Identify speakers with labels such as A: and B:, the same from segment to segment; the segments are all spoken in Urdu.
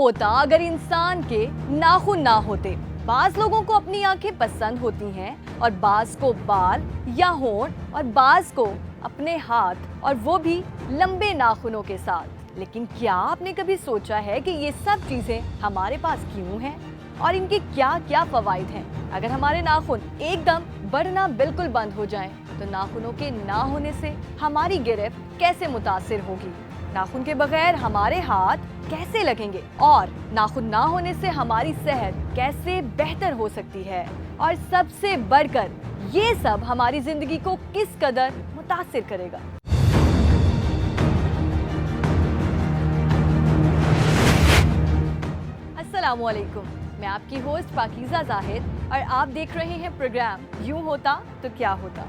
A: ہوتا اگر انسان کے ناخن نہ ہوتے؟ بعض لوگوں کو اپنی آنکھیں پسند ہوتی ہیں اور بعض کو بال یا ہونٹ اور بعض کو اپنے ہاتھ اور وہ بھی لمبے ناخنوں کے ساتھ۔ لیکن کیا آپ نے کبھی سوچا ہے کہ یہ سب چیزیں ہمارے پاس کیوں ہیں اور ان کے کیا کیا فوائد ہیں؟ اگر ہمارے ناخن ایک دم بڑھنا بالکل بند ہو جائیں تو ناخنوں کے نہ ہونے سے ہماری گرفت کیسے متاثر ہوگی؟ ناخن کے بغیر ہمارے ہاتھ کیسے لگیں گے اور ناخن نہ ہونے سے ہماری صحت کیسے بہتر ہو سکتی ہے؟ اور سب سے بڑھ کر یہ سب ہماری زندگی کو کس قدر متاثر کرے گا؟ السلام علیکم، میں آپ کی ہوسٹ پاکیزہ زاہد اور آپ دیکھ رہے ہیں پروگرام یوں ہوتا تو کیا ہوتا۔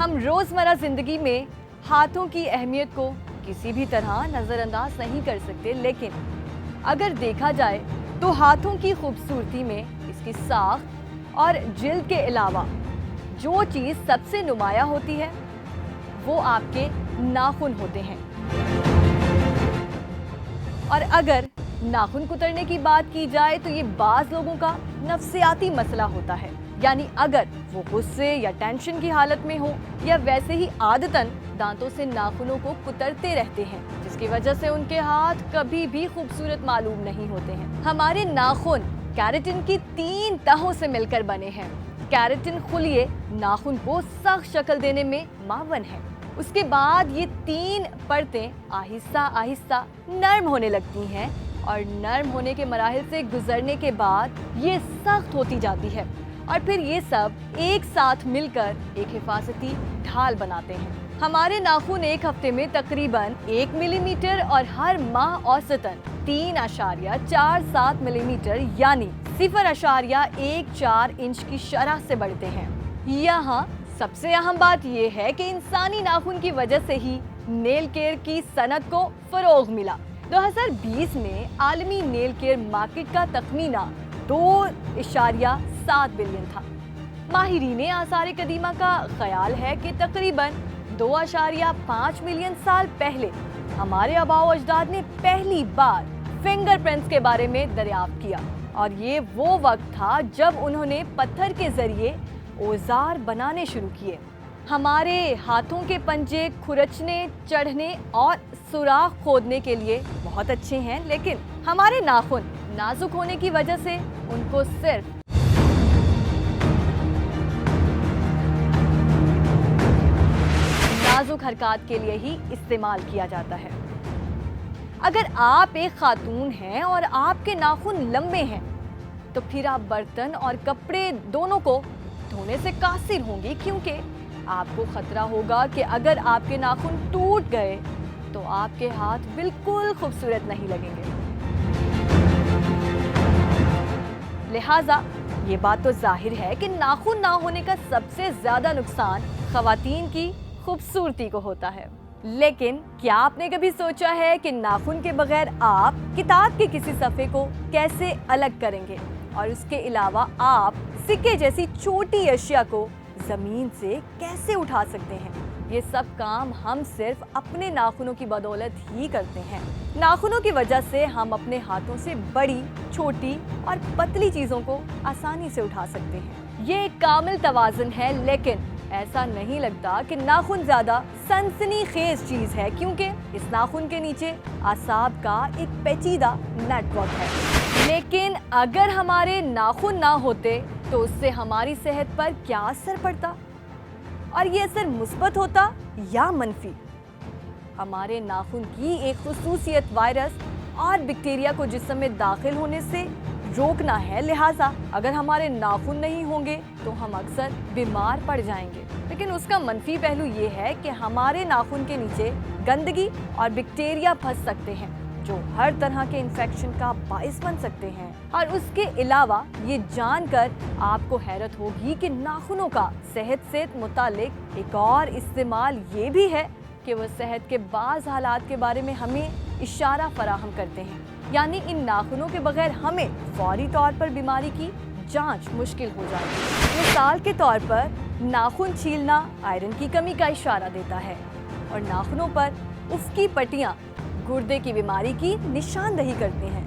A: ہم روزمرہ زندگی میں ہاتھوں کی اہمیت کو کسی بھی طرح نظر انداز نہیں کر سکتے، لیکن اگر دیکھا جائے تو ہاتھوں کی خوبصورتی میں اس کی ساخت اور جلد کے علاوہ جو چیز سب سے نمایاں ہوتی ہے وہ آپ کے ناخن ہوتے ہیں۔ اور اگر ناخن کترنے کی بات کی جائے تو یہ بعض لوگوں کا نفسیاتی مسئلہ ہوتا ہے، یعنی اگر وہ غصے یا ٹینشن کی حالت میں ہو یا ویسے ہی عادتاً دانتوں سے ناخنوں کو کترتے رہتے ہیں، جس کی وجہ سے ان کے ہاتھ کبھی بھی خوبصورت معلوم نہیں ہوتے ہیں۔ ہمارے ناخن کیراٹن کی 3 تہوں سے مل کر بنے ہیں۔ کیراٹن خلیے ناخن کو سخت شکل دینے میں معاون ہے۔ اس کے بعد یہ 3 پرتیں آہستہ آہستہ نرم ہونے لگتی ہیں اور نرم ہونے کے مراحل سے گزرنے کے بعد یہ سخت ہوتی جاتی ہے اور پھر یہ سب ایک ساتھ مل کر ایک حفاظتی ڈھال بناتے ہیں۔ ہمارے ناخن ایک ہفتے میں تقریباً 1 ملی میٹر اور ہر ماہ اوسطاً 3.47 ملی میٹر یعنی 0.14 انچ کی شرح سے بڑھتے ہیں۔ یہاں سب سے اہم بات یہ ہے کہ انسانی ناخن کی وجہ سے ہی نیل کیئر کی صنعت کو فروغ ملا۔ 2020 میں عالمی نیل کیئر مارکیٹ کا تخمینہ 2.7 بلین تھا۔ ماہرین آثار قدیمہ کا خیال ہے کہ تقریباً 2.5 ملین سال پہلے ہمارے آباء و اجداد نے پہلی بار فنگر پرنٹس کے بارے میں دریافت کیا، اور یہ وہ وقت تھا جب انہوں نے پتھر کے ذریعے اوزار بنانے شروع کیے۔ ہمارے ہاتھوں کے پنجے کھرچنے، چڑھنے اور سوراخ کھودنے کے لیے بہت اچھے ہیں، لیکن ہمارے ناخن نازک ہونے کی وجہ سے ان کو صرف نازک حرکات کے لیے ہی استعمال کیا جاتا ہے۔ اگر آپ ایک خاتون ہیں اور آپ کے ناخن لمبے ہیں تو پھر آپ برتن اور کپڑے دونوں کو دھونے سے قاصر ہوں گی، کیونکہ آپ کو خطرہ ہوگا کہ اگر آپ کے ناخن ٹوٹ گئے تو آپ کے ہاتھ بالکل خوبصورت نہیں لگیں گے۔ لہٰذا یہ بات تو ظاہر ہے کہ ناخن نہ ہونے کا سب سے زیادہ نقصان خواتین کی خوبصورتی کو ہوتا ہے۔ لیکن کیا آپ نے کبھی سوچا ہے کہ ناخن کے بغیر آپ کتاب کے کسی صفحے کو کیسے الگ کریں گے؟ اور اس کے علاوہ آپ سکے جیسی چھوٹی اشیاء کو زمین سے کیسے اٹھا سکتے ہیں؟ یہ سب کام ہم صرف اپنے ناخنوں کی بدولت ہی کرتے ہیں۔ ناخنوں کی وجہ سے ہم اپنے ہاتھوں سے بڑی، چھوٹی اور پتلی چیزوں کو آسانی سے اٹھا سکتے ہیں۔ یہ ایک کامل توازن ہے، لیکن ایسا نہیں لگتا کہ ناخن زیادہ سنسنی خیز چیز ہے، کیونکہ اس ناخن کے نیچے اعصاب کا ایک پیچیدہ نیٹ ورک ہے۔ لیکن اگر ہمارے ناخن نہ ہوتے تو اس سے ہماری صحت پر کیا اثر پڑتا؟ اور یہ اثر مثبت ہوتا یا منفی؟ ہمارے ناخن کی ایک خصوصیت وائرس اور بیکٹیریا کو جسم میں داخل ہونے سے روکنا ہے، لہٰذا اگر ہمارے ناخن نہیں ہوں گے تو ہم اکثر بیمار پڑ جائیں گے۔ لیکن اس کا منفی پہلو یہ ہے کہ ہمارے ناخن کے نیچے گندگی اور بیکٹیریا پھنس سکتے ہیں جو ہر طرح کے انفیکشن کا باعث بن سکتے ہیں۔ اور اس کے علاوہ یہ جان کر آپ کو حیرت ہوگی کہ ناخنوں کا صحت سے متعلق ایک اور استعمال یہ بھی ہے کہ وہ صحت کے بعض حالات کے بارے میں ہمیں اشارہ فراہم کرتے ہیں، یعنی ان ناخنوں کے بغیر ہمیں فوری طور پر بیماری کی جانچ مشکل ہو جائے گی۔ مثال کے طور پر ناخن چھیلنا آئرن کی کمی کا اشارہ دیتا ہے، اور ناخنوں پر افقی پٹیاں گردے کی بیماری کی نشاندہی کرتے ہیں۔